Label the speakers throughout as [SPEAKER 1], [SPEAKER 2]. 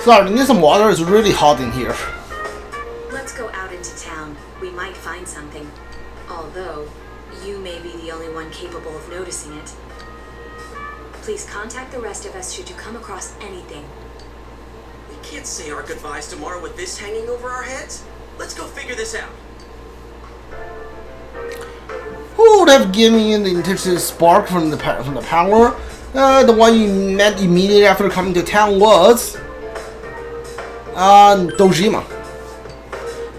[SPEAKER 1] Sorry, I need some water. It's really hot in here.
[SPEAKER 2] Let's go out into town. We might find something. Although, you may be the only one capable of noticing it. Please contact the rest of us should you come across anything.
[SPEAKER 3] We can't say our goodbyes tomorrow with this hanging over our heads. Let's go figure this out.
[SPEAKER 1] Who would have given you the intensive spark from the power? The one you met immediately after coming to town was Dojima.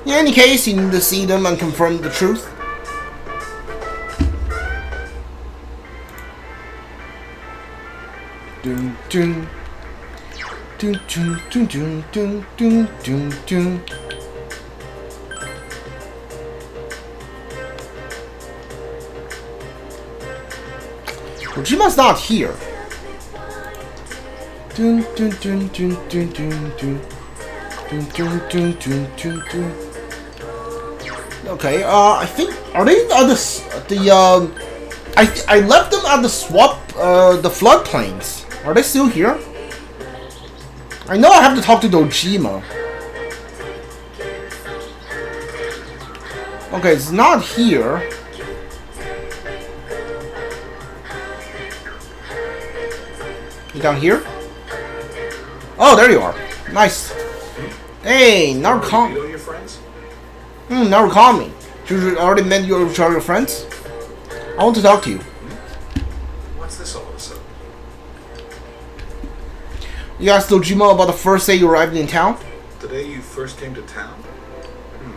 [SPEAKER 1] In any case, you need to see them and confirm the truth. Dun, dun. Dun, dun, dun, dun, dun, dun, dun, dun. Dojima's not here. Dun, dun, dun, dun, dun, dun, dun. Dun, dun, dun, dun, dun, dun. Okay, I think are they on the I left them at the the floodplains. Are they still here? I know I have to talk to Dojima. Okay, it's not here. You down here? Oh, there you are. Nice. Hey, now call.
[SPEAKER 4] You know your friends?
[SPEAKER 1] Now call me. You already met your friends? I want to talk to you.
[SPEAKER 4] What's this all of a sudden?
[SPEAKER 1] You asked Dojima about the first day you arrived in town?
[SPEAKER 4] The day you first came to town?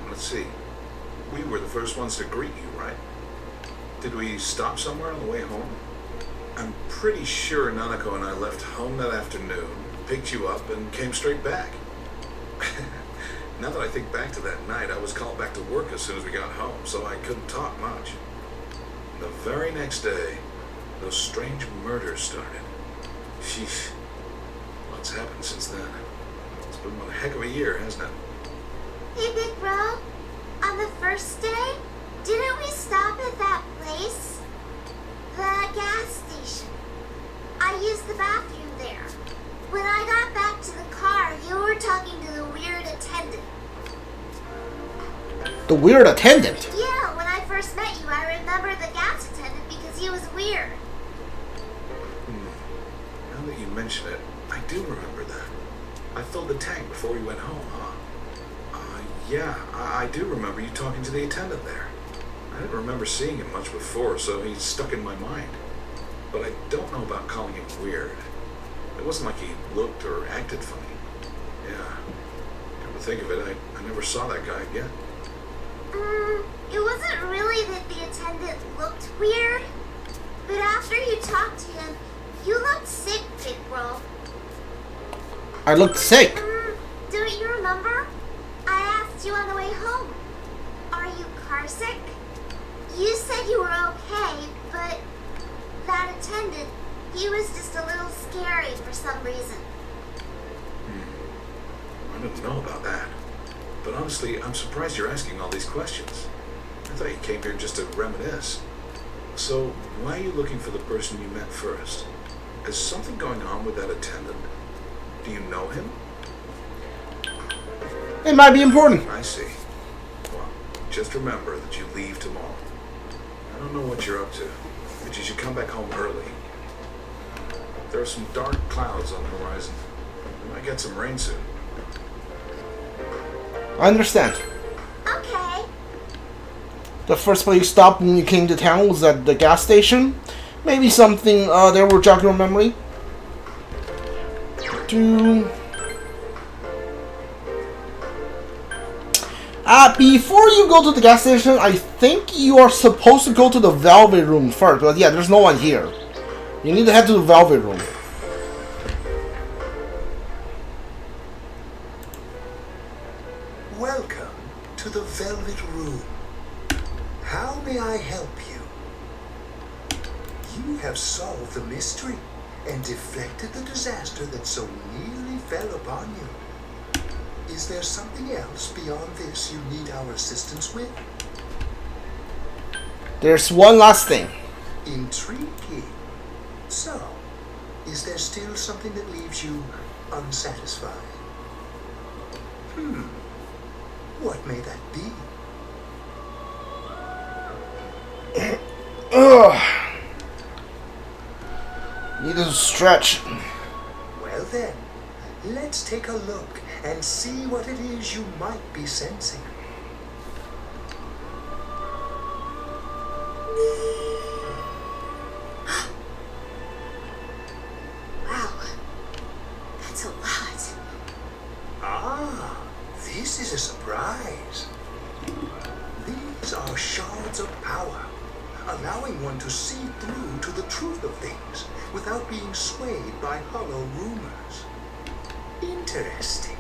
[SPEAKER 4] Let's see. We were the first ones to greet you, right? Did we stop somewhere on the way home? I'm pretty sure Nanako and I left home that afternoon, picked you up, and came straight back. Now that I think back to that night, I was called back to work as soon as we got home, so I couldn't talk much. The very next day, those strange murders started. Sheesh. What's happened since then? It's been one heck of a year, hasn't it?
[SPEAKER 5] Hey, Big Bro. On the first day, didn't we stop at that place? The gas station. I used the bathroom there. When I got back to the car, you were talking to the weird attendant.
[SPEAKER 1] The weird attendant?
[SPEAKER 5] Yeah, when I first met you, I remember the gas attendant because he was weird.
[SPEAKER 4] Now that you mention it, I do remember that. I filled the tank before we went home, huh? Yeah, I do remember you talking to the attendant there. I didn't remember seeing him much before, so he's stuck in my mind. But I don't know about calling him weird. It wasn't like he looked or acted funny. Yeah. Come to think of it, I never saw that guy again.
[SPEAKER 5] It wasn't really that the attendant looked weird. But after you talked to him, you looked sick, Big Bro.
[SPEAKER 1] I looked sick.
[SPEAKER 5] Don't you remember? I asked you on the way home. Are you car sick? You said you were okay, but that attendant, he was just a little scary for some reason.
[SPEAKER 4] I didn't know about that. But honestly, I'm surprised you're asking all these questions. I thought you came here just to reminisce. So, why are you looking for the person you met first? Is something going on with that attendant? Do you know him?
[SPEAKER 1] It might be important.
[SPEAKER 4] I see. Well, just remember that you leave tomorrow. I don't know what you're up to, but you should come back home early. There are some dark clouds on the horizon. We might get some rain soon.
[SPEAKER 1] I understand.
[SPEAKER 5] Okay.
[SPEAKER 1] The first place you stopped when you came to town was at the gas station. Maybe something there will jog your memory. Before you go to the gas station, I think you are supposed to go to the Velvet Room first. But yeah, there's no one here. You need to head to the Velvet Room.
[SPEAKER 6] Welcome to the Velvet Room. How may I help you? You have solved the mystery and deflected the disaster that so nearly fell upon you. Is there something else beyond this you need our assistance with?
[SPEAKER 1] There's one last thing.
[SPEAKER 6] Intriguing. So, is there still something that leaves you unsatisfied? What may that be?
[SPEAKER 1] Ugh. Need to stretch.
[SPEAKER 6] Well then, let's take a look and see what it is you might be sensing.
[SPEAKER 2] Wow. That's a lot.
[SPEAKER 6] Ah, this is a surprise. These are shards of power, allowing one to see through to the truth of things without being swayed by hollow rumors. Interesting.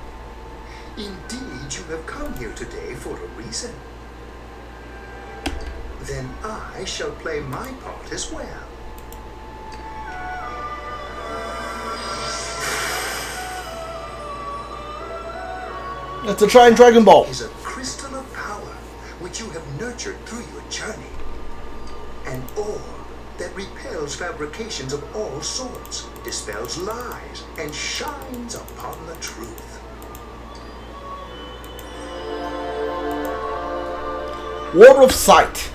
[SPEAKER 6] Indeed, you have come here today for a reason. Then I shall play my part as well.
[SPEAKER 1] It's a giant Dragon Ball.
[SPEAKER 6] Is a crystal of power which you have nurtured through your journey. An orb that repels fabrications of all sorts, dispels lies, and shines upon the truth.
[SPEAKER 1] Word of Sight.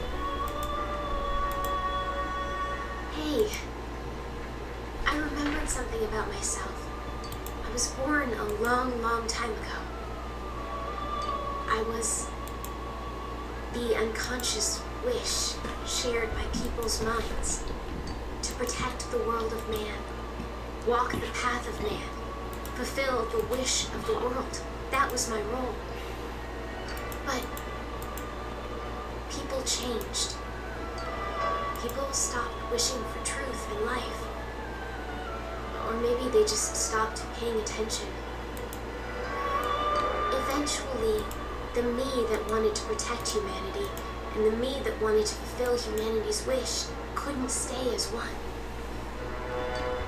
[SPEAKER 2] Hey, I remembered something about myself. I was born a long, long time ago. I was the unconscious wish shared by people's minds to protect the world of man, walk the path of man, fulfill the wish of the world. That was my role. But people changed. People stopped wishing for truth in life. Or maybe they just stopped paying attention. Eventually, the me that wanted to protect humanity and the me that wanted to fulfill humanity's wish couldn't stay as one.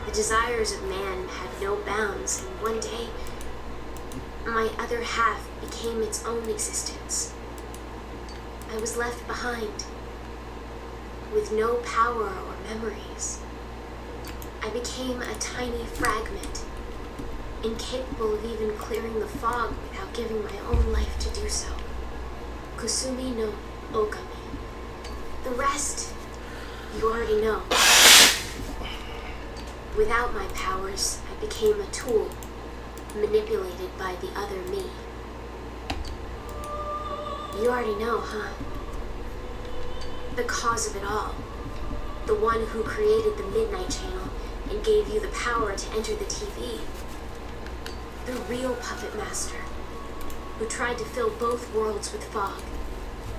[SPEAKER 2] The desires of man had no bounds, and one day, my other half became its own existence. I was left behind, with no power or memories. I became a tiny fragment, incapable of even clearing the fog without giving my own life to do so. Kusumi no Ogami. The rest, you already know. Without my powers, I became a tool, manipulated by the other me. You already know, huh? The cause of it all. The one who created the Midnight Channel and gave you the power to enter the TV. The real puppet master, who tried to fill both worlds with fog,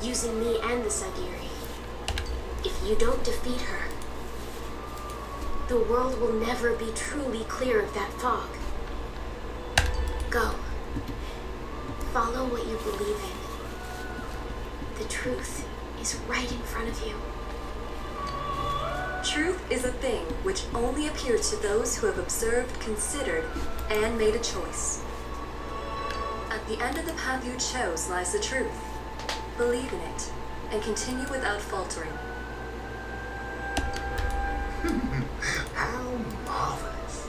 [SPEAKER 2] using me and the Sagiri. If you don't defeat her, the world will never be truly clear of that fog. Go. Follow what you believe in. The truth is right in front of you.
[SPEAKER 7] Truth is a thing which only appears to those who have observed, considered, and made a choice. At the end of the path you chose lies the truth. Believe in it, and continue without faltering.
[SPEAKER 6] How marvelous.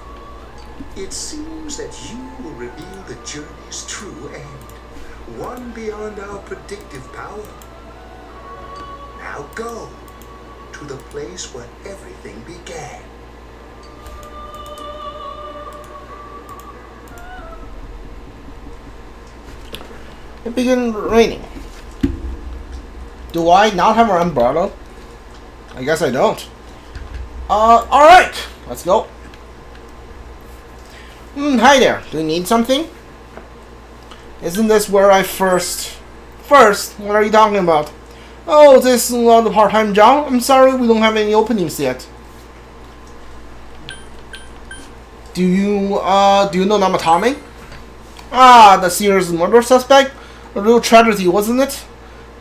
[SPEAKER 6] It seems that you will reveal the journey's true end, one beyond our predictive power. Now go to the place where everything began.
[SPEAKER 1] It began raining. Do I not have an umbrella? I guess I don't. Alright. Let's go. Hi there. Do you need something? Isn't this where I first, what are you talking about? Oh, this is not a part-time job? I'm sorry, we don't have any openings yet. Do you know Namatame? Ah, the serious murder suspect? A real tragedy, wasn't it?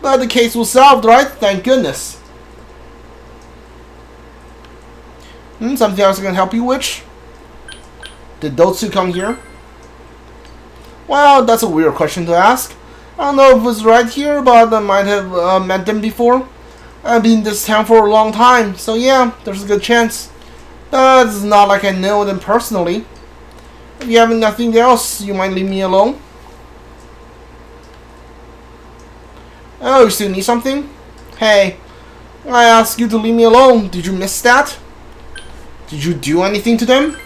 [SPEAKER 1] But the case was solved, right? Thank goodness. Something else I can help you with? Did those two come here? Well, that's a weird question to ask. I don't know if it was right here, but I might have met them before. I've been in this town for a long time, so yeah, there's a good chance. But it's not like I know them personally. If you have nothing else, you might leave me alone. Oh, you still need something? Hey, I asked you to leave me alone. Did you miss that? Did you do anything to them?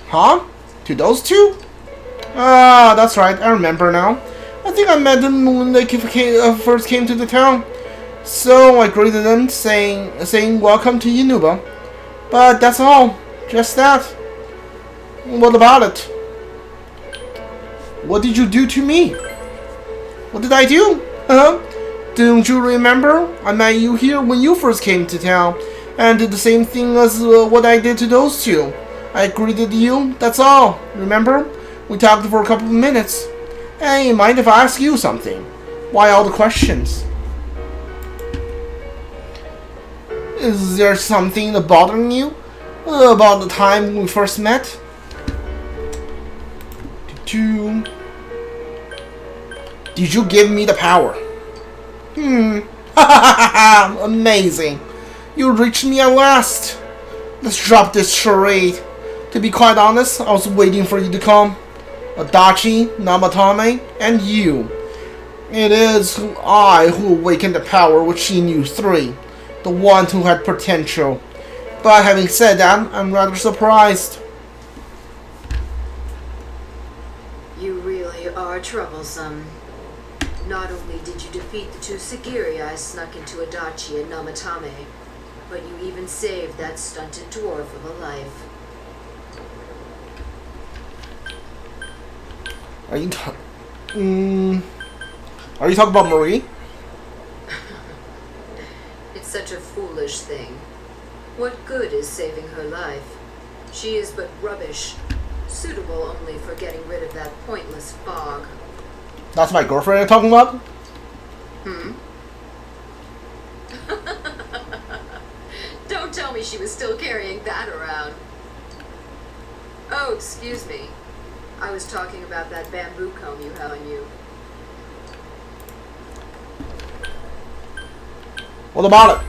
[SPEAKER 1] Huh? To those two? Ah, that's right. I remember now. I think I met them when they first came to the town. So I greeted them, saying welcome to Yunuba. But that's all. Just that. What about it? What did you do to me? What did I do? Huh? Don't you remember? I met you here when you first came to town, and did the same thing as what I did to those two. I greeted you, that's all. Remember? We talked for a couple of minutes. Hey, mind if I ask you something? Why all the questions? Is there something bothering you about the time we first met? Did you give me the power? Amazing. You reached me at last. Let's drop this charade. To be quite honest, I was waiting for you to come. Adachi, Namatame, and you. It is I who awakened the power within you three. The one who had potential. But having said that, I'm rather surprised.
[SPEAKER 2] You really are troublesome. Not only did you defeat the two Sagiri I snuck into Adachi and Namatame, but you even saved that stunted dwarf of a life.
[SPEAKER 1] Are you talking about Marie?
[SPEAKER 2] It's such a foolish thing. What good is saving her life? She is but rubbish, suitable only for getting rid of that pointless fog.
[SPEAKER 1] That's my girlfriend you're talking about?
[SPEAKER 2] Don't tell me she was still carrying that around. Oh, excuse me. I was talking about that bamboo comb you have on you.
[SPEAKER 1] What about it?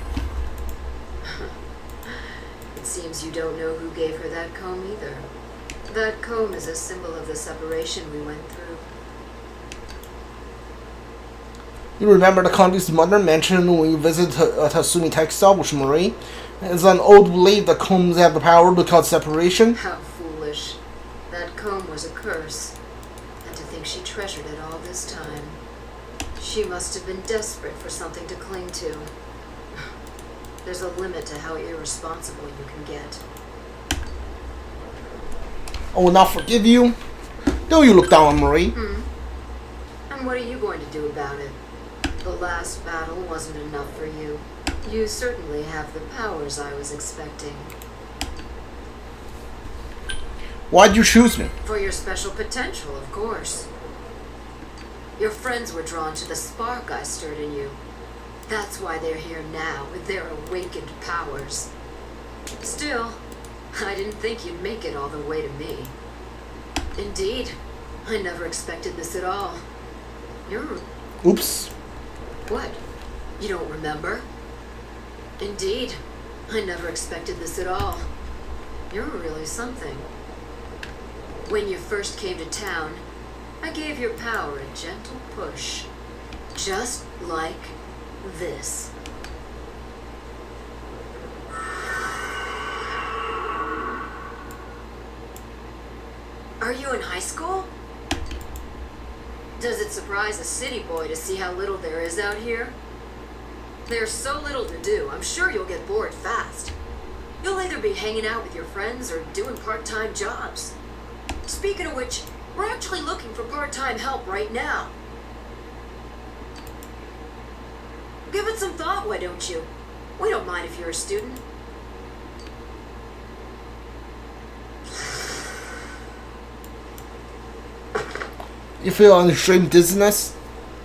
[SPEAKER 2] It seems you don't know who gave her that comb either. That comb is a symbol of the separation we went through.
[SPEAKER 1] You remember the Kanji's mother mentioned when you visited Tatsumi Textile with Marie? It's an old belief that combs have the power to cause separation.
[SPEAKER 2] How foolish. That comb was a curse. And to think she treasured it all this time. She must have been desperate for something to cling to. There's a limit to how irresponsible you can get.
[SPEAKER 1] I will not forgive you. Don't you look down on Marie.
[SPEAKER 2] And what are you going to do about it? The last battle wasn't enough for you. You certainly have the powers I was expecting.
[SPEAKER 1] Why'd you choose me?
[SPEAKER 2] For your special potential, of course. Your friends were drawn to the spark I stirred in you. That's why they're here now, with their awakened powers. Still, I didn't think you'd make it all the way to me. Indeed, I never expected this at all. You're...
[SPEAKER 1] Oops.
[SPEAKER 2] What? You don't remember? Indeed, I never expected this at all. You're really something. When you first came to town, I gave your power a gentle push. Just like this. Are you in high school? Does it surprise a city boy to see how little there is out here? There's so little to do, I'm sure you'll get bored fast. You'll either be hanging out with your friends or doing part-time jobs. Speaking of which, we're actually looking for part-time help right now. Give it some thought, why don't you? We don't mind if you're a student.
[SPEAKER 1] You feel an extreme dizziness?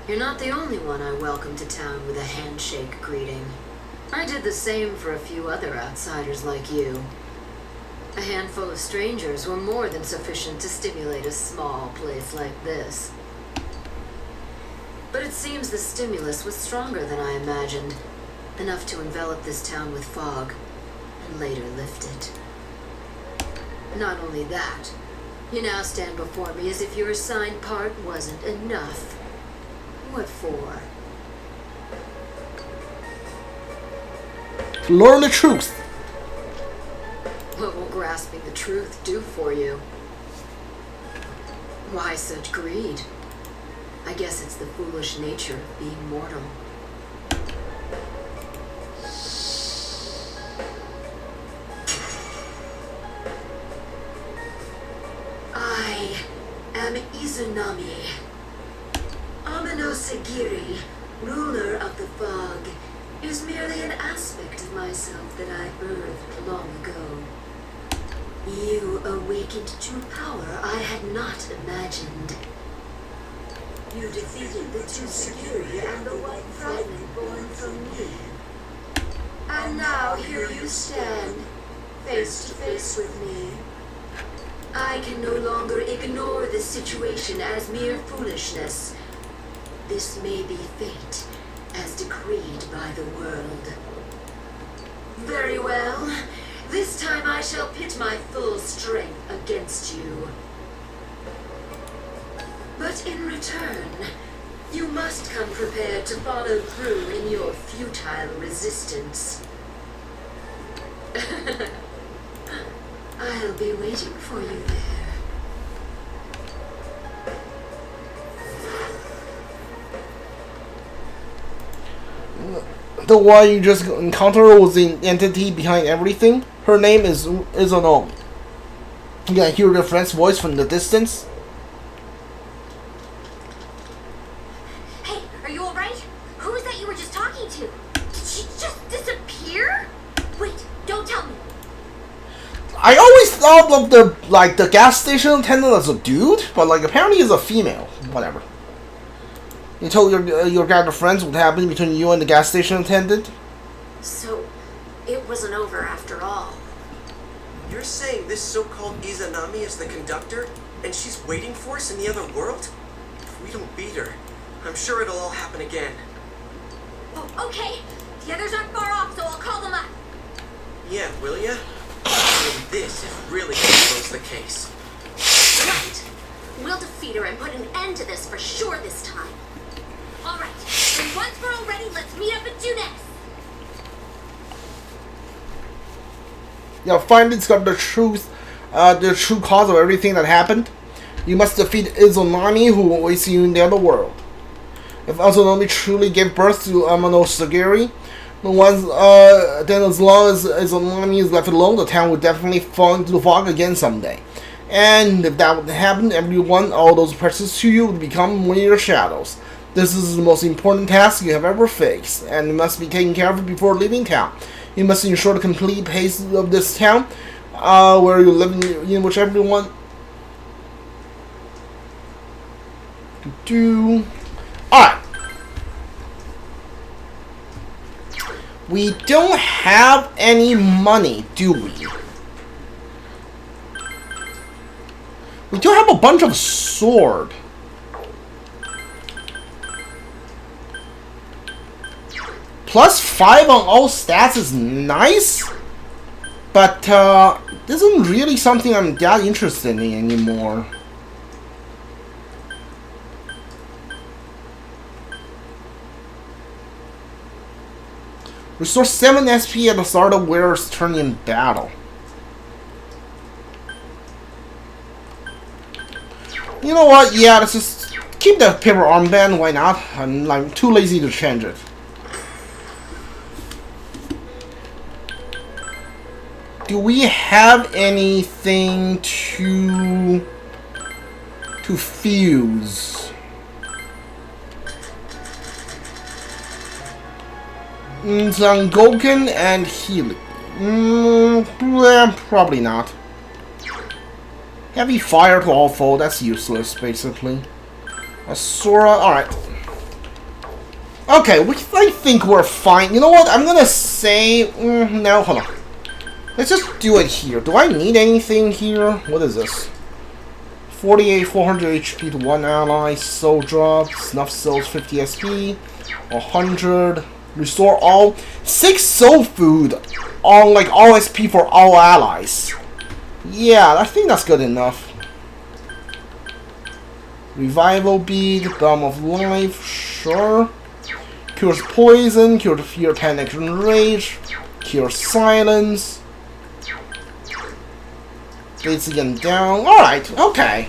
[SPEAKER 2] You're not the only one I welcomed to town with a handshake greeting. I did the same for a few other outsiders like you. A handful of strangers were more than sufficient to stimulate a small place like this. But it seems the stimulus was stronger than I imagined, enough to envelop this town with fog, and later lift it. Not only that, you now stand before me as if your assigned part wasn't enough. What for?
[SPEAKER 1] To learn the truth.
[SPEAKER 2] What will grasping the truth do for you? Why such greed? I guess it's the foolish nature of being mortal. I am Izunami, Amano-Sagiri, ruler of the fog, is merely an aspect of myself that I birthed long ago. You awakened to power I had not imagined. You defeated the two Sagiri and the one fragment born from me. And now here you stand, face to face with me. I can no longer ignore this situation as mere foolishness. This may be fate, as decreed by the world. Very well. This time I shall pit my full strength against you. But in return, you must come prepared to follow through in your futile resistance. I'll be waiting for you there.
[SPEAKER 1] The one you just encountered was the entity behind everything. Her name is Izunami. You can hear your friend's voice from the distance.
[SPEAKER 5] Hey, are you alright? Who was that you were just talking to? Did she just disappear? Wait, don't tell me.
[SPEAKER 1] I always thought of the gas station attendant as a dude, but apparently he's a female. Whatever. You told your gang of friends what happened between you and the gas station attendant?
[SPEAKER 2] So, it wasn't over after all.
[SPEAKER 3] You're saying this so-called Izanami is the conductor, and she's waiting for us in the other world? If we don't beat her, I'm sure it'll all happen again.
[SPEAKER 5] Oh, okay. The others aren't far off, so I'll call them up.
[SPEAKER 3] Yeah, will ya? I mean, this is really gonna close the case.
[SPEAKER 5] Right. We'll defeat her and put an end to this for sure this time. Alright, then once we're all ready, let's meet up at Junes.
[SPEAKER 1] You finally discovered the true cause of everything that happened. You must defeat Izunami, who awaits you in the other world. If Izunami truly gave birth to Amano Sagiri, then as long as Izunami is left alone, the town will definitely fall into the fog again someday. And if that would happen, all those precious to you would become one of your shadows. This is the most important task you have ever faced, and it must be taken care of before leaving town. You must ensure the complete peace of this town, where you live in which everyone do. Alright. We don't have any money, do we? We do have a bunch of sword. +5 on all stats is nice, but this isn't really something I'm that interested in anymore. Restore 7 SP at the start of wearer's turn in battle. You know what? Yeah, let's just keep the paper armband. Why not? I'm too lazy to change it. Do we have anything to fuse? Zangoken and healing. Probably not. Heavy fire to all foe, that's useless, basically. Asura, alright. Okay, I think we're fine. You know what, I'm gonna say... no, hold on. Let's just do it here. Do I need anything here? What is this? 48, 400 HP to one ally, soul drop, snuff cells, 50 SP, 100, restore all, 6 soul food, all SP for all allies. Yeah, I think that's good enough. Revival bead, Balm of Life, sure. Cures poison, cure fear, panic, and rage. Cure silence. Gates again down. Alright, okay.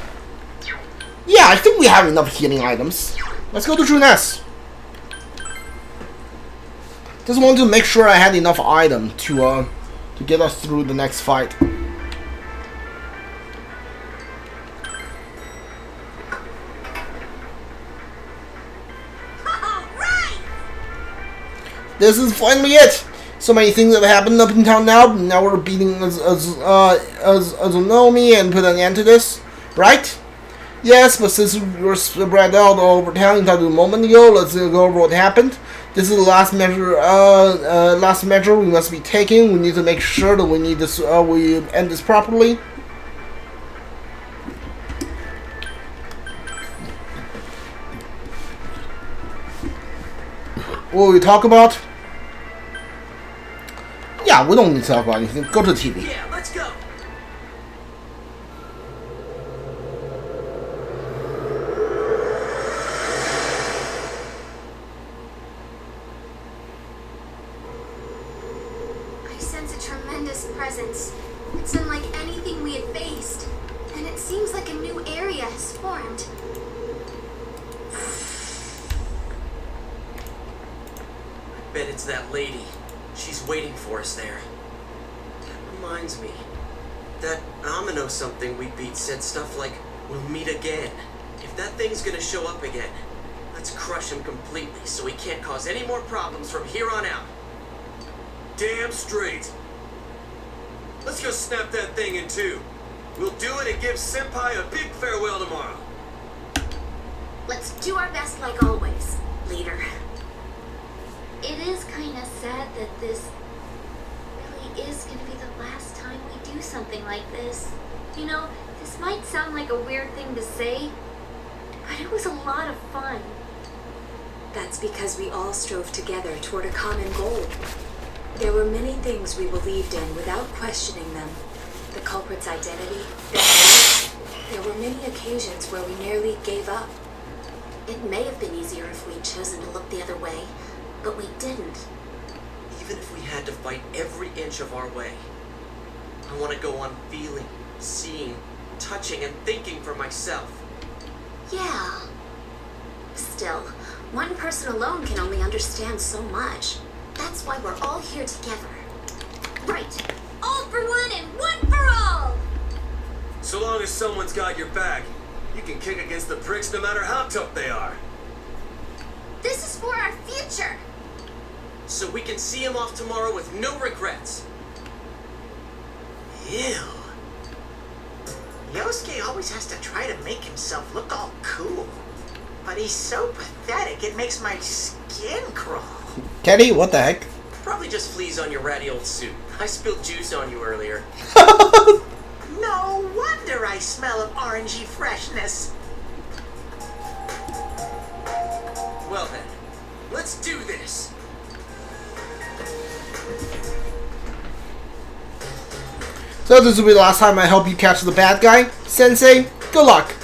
[SPEAKER 1] Yeah, I think we have enough healing items. Let's go to Juness. Just want to make sure I had enough item to get us through the next fight. This is finally it. So many things have happened up in town now. Now we're beating Azunomi and put an end to this, right? Yes, but since we're spread out all over town a moment ago, let's go over what happened. This is the last measure we must be taking. We need to make sure that we need this. We end this properly. What will we talk about? Yeah, we don't need to talk about anything. Go to the TV.
[SPEAKER 3] Yeah, let's go.
[SPEAKER 5] I sense a tremendous presence. It's unlike anything we had faced. And it seems like a new area has formed.
[SPEAKER 3] I bet it's that lady. She's waiting for us there. Reminds me, that Amino something we beat said stuff like, we'll meet again. If that thing's gonna show up again, let's crush him completely so he can't cause any more problems from here on out. Damn straight. Let's go snap that thing in two. We'll do it and give Senpai a big farewell tomorrow.
[SPEAKER 5] Let's do our best like always, leader. It is kind of sad that this really is going to be the last time we do something like this. You know, this might sound like a weird thing to say, but it was a lot of fun.
[SPEAKER 2] That's because we all strove together toward a common goal. There were many things we believed in without questioning them. The culprit's identity, their motives. There were many occasions where we nearly gave up.
[SPEAKER 5] It may have been easier if we'd chosen to look the other way, but we didn't.
[SPEAKER 3] Even if we had to fight every inch of our way, I want to go on feeling, seeing, touching, and thinking for myself.
[SPEAKER 5] Yeah. Still, one person alone can only understand so much. That's why we're all here together. Right. All for one and one for all!
[SPEAKER 3] So long as someone's got your back, you can kick against the pricks no matter how tough they are.
[SPEAKER 5] This is for our future!
[SPEAKER 3] So we can see him off tomorrow with no regrets.
[SPEAKER 8] Ew. Yosuke always has to try to make himself look all cool. But he's so pathetic, it makes my skin crawl.
[SPEAKER 1] Kenny, what the heck?
[SPEAKER 3] Probably just fleas on your ratty old suit. I spilled juice on you earlier.
[SPEAKER 8] No wonder I smell of orangey freshness.
[SPEAKER 3] Well then, let's do this.
[SPEAKER 1] So this will be the last time I help you catch the bad guy. Sensei, good luck.